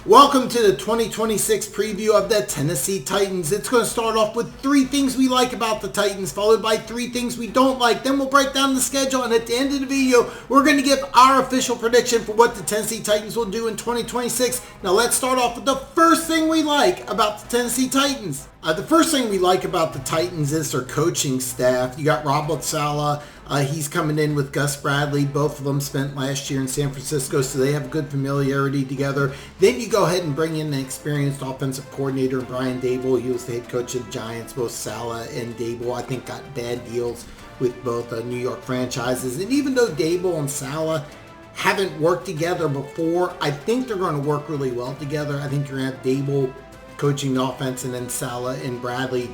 Welcome to the 2026 preview of the Tennessee Titans. It's going to start off with 3 things we like about the Titans, followed by 3 things we don't like. Then we'll break down the schedule, and at the end of the video, we're going to give our official prediction for what the Tennessee Titans will do in 2026. Now let's start off with the first thing we like about the Tennessee Titans. The first thing we like about the Titans is their coaching staff. You got Robert Saleh. He's coming in with Gus Bradley. Both of them spent last year in San Francisco, so they have a good familiarity together. Then you go ahead and bring in the experienced offensive coordinator, Brian Daboll. He was the head coach of the Giants. Both Saleh and Daboll, I think, got bad deals with both New York franchises. And even though Daboll and Saleh haven't worked together before, I think they're going to work really well together. I think you're going to have Daboll coaching the offense and then Saleh and Bradley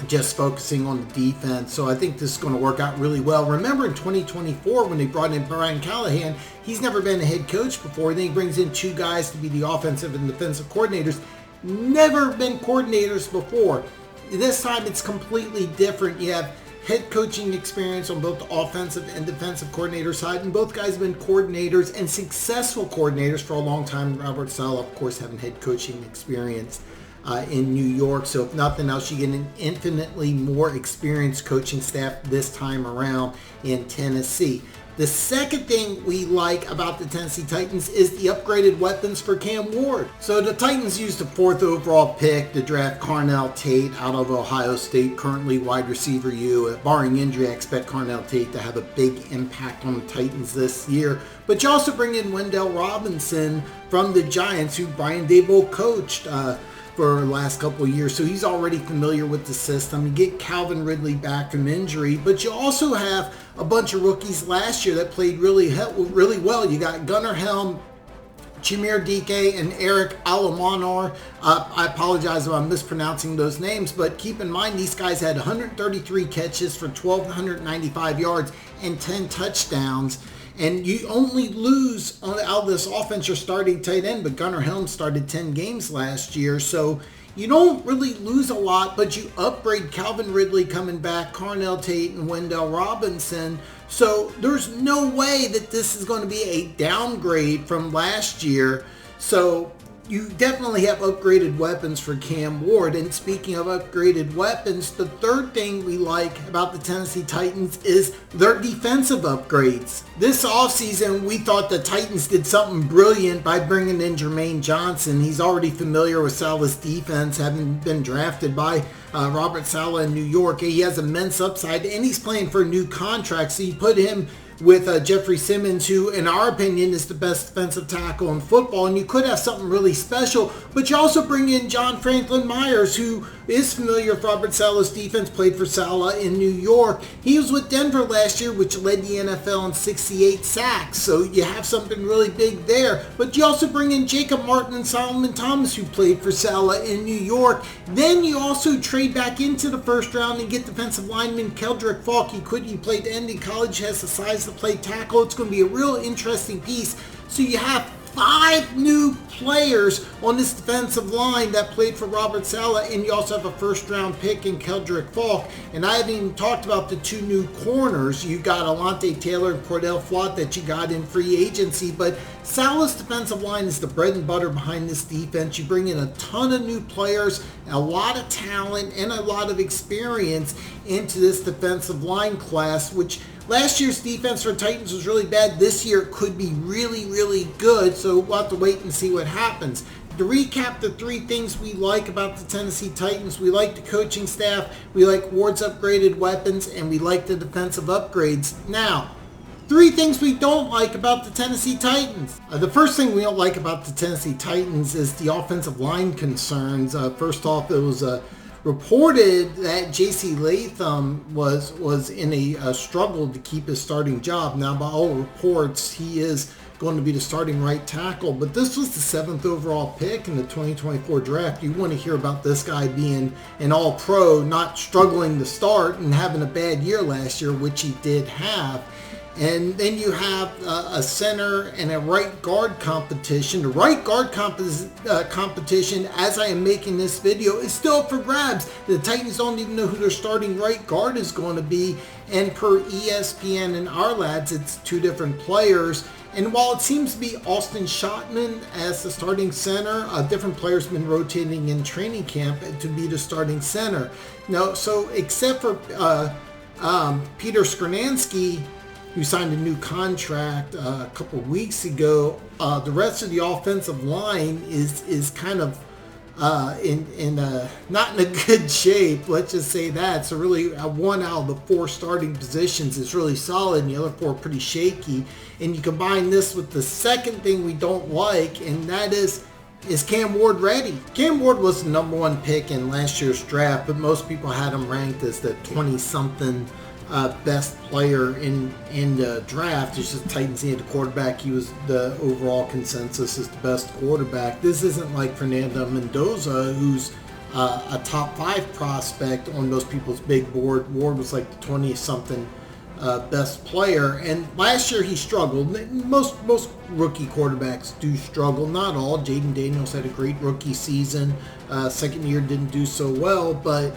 just focusing on the defense. So I think this is going to work out really well. Remember in 2024 when they brought in Brian Callahan, he's never been a head coach before. Then he brings in 2 guys to be the offensive and defensive coordinators. Never been coordinators before. This time it's completely different. You have head coaching experience on both the offensive and defensive coordinator side, and both guys have been coordinators and successful coordinators for a long time. Robert Saleh, of course, having head coaching experience in New York. So if nothing else, you get an infinitely more experienced coaching staff this time around in Tennessee. The second thing we like about the Tennessee Titans is the upgraded weapons for Cam Ward. So the Titans used the 4th overall pick to draft Carnell Tate out of Ohio State, currently wide receiver U. Barring injury, I expect Carnell Tate to have a big impact on the Titans this year. But you also bring in Wendell Robinson from the Giants, who Brian Daboll coached for the last couple of years, so he's already familiar with the system. You get Calvin Ridley back from injury, but you also have a bunch of rookies last year that played really well. You got Gunnar Helm, Chimere Dike, and Eric Alamanar. I apologize if I'm mispronouncing those names, but keep in mind these guys had 133 catches for 1,295 yards and 10 touchdowns. And you only lose out of this offense your starting tight end, but Gunnar Helm started 10 games last year. So you don't really lose a lot, but you upgrade Calvin Ridley coming back, Carnell Tate, and Wendell Robinson. So there's no way that this is going to be a downgrade from last year. So you definitely have upgraded weapons for Cam Ward. And speaking of upgraded weapons, the third thing we like about the Tennessee Titans is their defensive upgrades. This offseason, we thought the Titans did something brilliant by bringing in Jermaine Johnson. He's already familiar with Saleh's defense, having been drafted by Robert Saleh in New York. He has immense upside, and he's playing for a new contract, so you put him with Jeffrey Simmons, who in our opinion is the best defensive tackle in football, and you could have something really special. But you also bring in John Franklin Myers, who is familiar with Robert Saleh's defense, played for Saleh in New York. He was with Denver last year, which led the NFL in 68 sacks, so you have something really big there. But you also bring in Jacob Martin and Solomon Thomas, who played for Saleh in New York. Then you also trade back into the first round and get defensive lineman Keldrick Falk. He played end in college, has the size to play tackle. It's going to be a real interesting piece. So you have 5 new players on this defensive line that played for Robert Saleh, and you also have a first-round pick in Keldrick Falk. And I haven't even talked about the 2 new corners. You got Alontae Taylor and Cordell Flott that you got in free agency, but Saleh's defensive line is the bread and butter behind this defense. You bring in a ton of new players, a lot of talent, and a lot of experience into this defensive line class, which last year's defense for Titans was really bad. This year it could be really, really good, so we'll have to wait and see what happens. To recap the 3 things we like about the Tennessee Titans: we like the coaching staff, we like Ward's upgraded weapons, and we like the defensive upgrades. Now, 3 things we don't like about the Tennessee Titans. The first thing we don't like about the Tennessee Titans is the offensive line concerns. First off, it was reported that J.C. Latham was in a struggle to keep his starting job. Now, by all reports, he is going to be the starting right tackle, but this was the 7th overall pick in the 2024 draft. You want to hear about this guy being an all-pro, not struggling to start and having a bad year last year, which he did have. And then you have a center and a right guard competition. The right guard competition, as I am making this video, is still up for grabs. The Titans don't even know who their starting right guard is going to be. And per ESPN and our lads, it's 2 different players. And while it seems to be Austin Schottman as the starting center, different players have been rotating in training camp to be the starting center. Now, so except for Peter Skornansky, who signed a new contract a couple of weeks ago, the rest of the offensive line is kind of not in a good shape. Let's just say that. So really, one out of the 4 starting positions is really solid, and the other 4 are pretty shaky. And you combine this with the second thing we don't like, and that is Cam Ward ready? Cam Ward was the number 1 pick in last year's draft, but most people had him ranked as the 20-something best player in the draft. It's just Titans needed a quarterback. He was the overall consensus as the best quarterback. This isn't like Fernando Mendoza, who's a top 5 prospect on most people's big board. Ward was like the 20-something best player, and last year he struggled. Most rookie quarterbacks do struggle, not all. Jaden Daniels had a great rookie season. Second year didn't do so well, but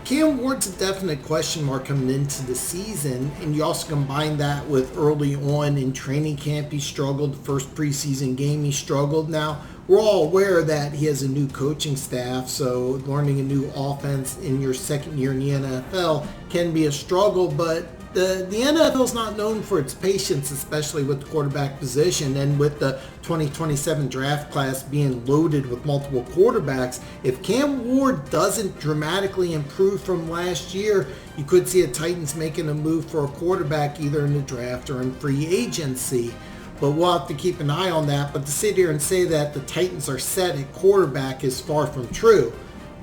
Cam Ward's a definite question mark coming into the season, and you also combine that with early on in training camp he struggled. The first preseason game he struggled. Now, we're all aware that he has a new coaching staff, so learning a new offense in your second year in the NFL can be a struggle, but the NFL is not known for its patience, especially with the quarterback position, and with the 2027 draft class being loaded with multiple quarterbacks. If Cam Ward doesn't dramatically improve from last year, you could see the Titans making a move for a quarterback either in the draft or in free agency. But we'll have to keep an eye on that. But to sit here and say that the Titans are set at quarterback is far from true.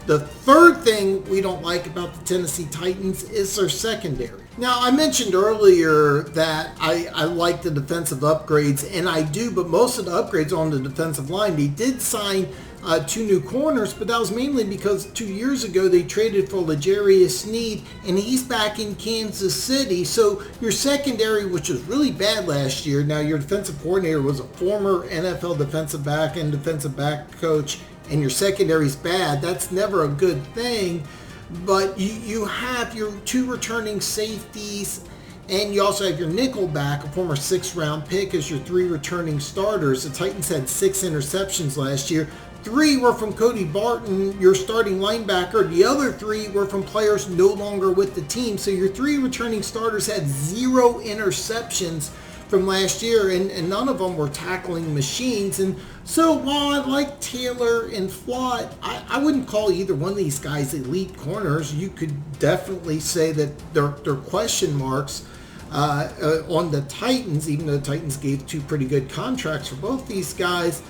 The third thing we don't like about the Tennessee Titans is their secondary. Now, I mentioned earlier that I like the defensive upgrades, and I do, but most of the upgrades on the defensive line, they did sign 2 new corners, but that was mainly because 2 years ago they traded for L'Jarius Sneed, and he's back in Kansas City. So your secondary, which was really bad last year, now your defensive coordinator was a former NFL defensive back and defensive back coach, and your secondary is bad. That's never a good thing. But you have your 2 returning safeties, and you also have your nickel back, a former 6th-round pick, as your 3 returning starters. The Titans had 6 interceptions last year. 3 were from Cody Barton, your starting linebacker. The other 3 were from players no longer with the team. So your 3 returning starters had 0 interceptions from last year, and none of them were tackling machines. And so while I like Taylor and Flott, I wouldn't call either one of these guys elite corners. You could definitely say that they're question marks on the Titans, even though the Titans gave 2 pretty good contracts for both these guys.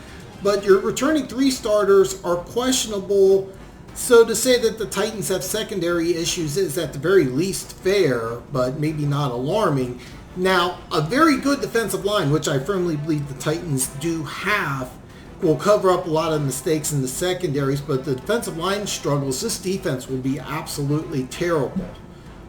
But your returning 3 starters are questionable. So to say that the Titans have secondary issues is at the very least fair, but maybe not alarming. Now, a very good defensive line, which I firmly believe the Titans do have, will cover up a lot of mistakes in the secondaries, but the defensive line struggles. This defense will be absolutely terrible.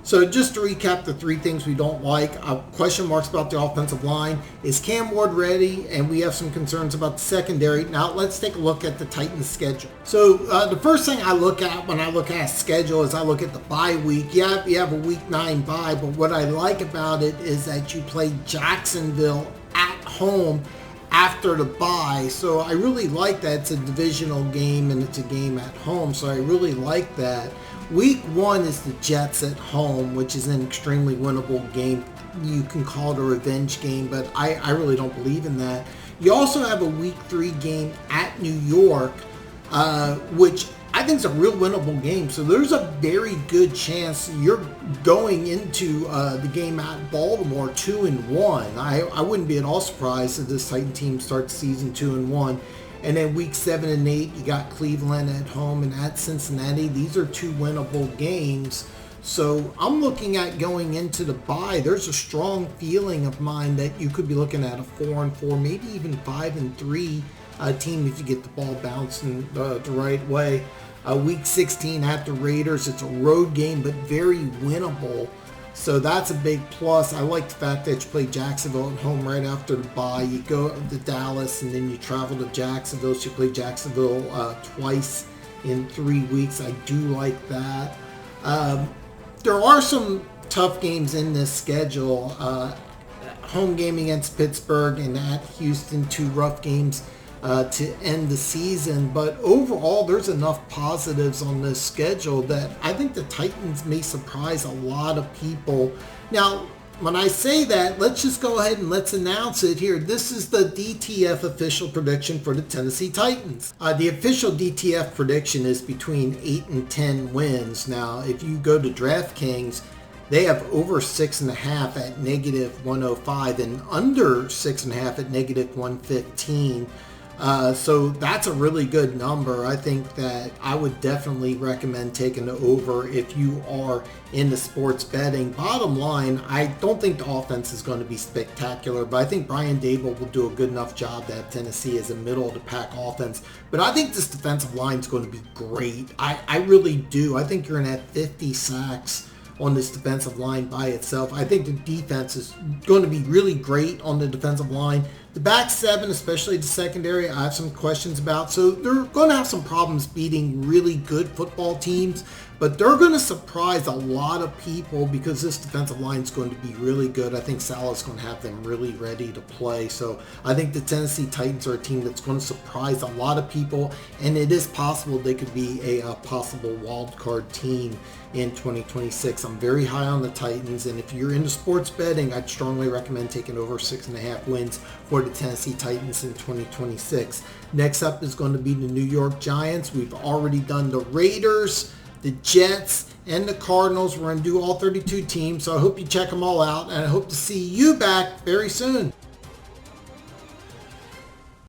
So just to recap the 3 things we don't like, question marks about the offensive line. Is Cam Ward ready? And we have some concerns about the secondary. Now let's take a look at the Titans schedule. So the first thing I look at when I look at schedule is I look at the bye week. Yeah, you have a week 9 bye, but what I like about it is that you play Jacksonville at home after the bye. So I really like that. It's a divisional game and it's a game at home. So I really like that. Week 1 is the Jets at home, which is an extremely winnable game. You can call it a revenge game, but I really don't believe in that. You also have a Week 3 game at New York, which I think is a real winnable game. So there's a very good chance you're going into the game at Baltimore 2-1. I wouldn't be at all surprised if this Titan team starts season 2-1. And then week 7 and 8, you got Cleveland at home and at Cincinnati. These are 2 winnable games. So I'm looking at going into the bye. There's a strong feeling of mine that you could be looking at a 4-4, maybe even 5-3 team if you get the ball bouncing the right way. Week 16 at the Raiders. It's a road game, but very winnable. So that's a big plus. I like the fact that you play Jacksonville at home right after the bye. You go to Dallas and then you travel to Jacksonville. So you play Jacksonville twice in 3 weeks. I do like that. There are some tough games in this schedule. home game against Pittsburgh and at Houston, 2 rough games to end the season. But overall, there's enough positives on this schedule that I think the Titans may surprise a lot of people. Now, when I say that, let's just go ahead and let's announce it here. This is the DTF official prediction for the Tennessee Titans. The official DTF prediction is between 8 and 10 wins. Now, if you go to DraftKings, they have over 6.5 at -105 and under 6.5 at -115. So that's a really good number. I think that I would definitely recommend taking the over if you are into sports betting. Bottom line, I don't think the offense is going to be spectacular, but I think Brian Daboll will do a good enough job to have Tennessee as a middle of the pack offense. But I think this defensive line is going to be great. I really do. I think you're going to have 50 sacks on this defensive line by itself. I think the defense is going to be really great on the defensive line. The back seven, especially the secondary, I have some questions about. So they're going to have some problems beating really good football teams, but they're going to surprise a lot of people because this defensive line is going to be really good. I think Saleh's going to have them really ready to play. So I think the Tennessee Titans are a team that's going to surprise a lot of people, and it is possible they could be a possible wild card team in 2026. I'm very high on the Titans, and if you're into sports betting, I'd strongly recommend taking over 6.5 wins for the Tennessee Titans in 2026. Next up is going to be the New York Giants. We've already done the Raiders, the Jets, and the Cardinals. We're going to do all 32 teams, so I hope you check them all out, and I hope to see you back very soon.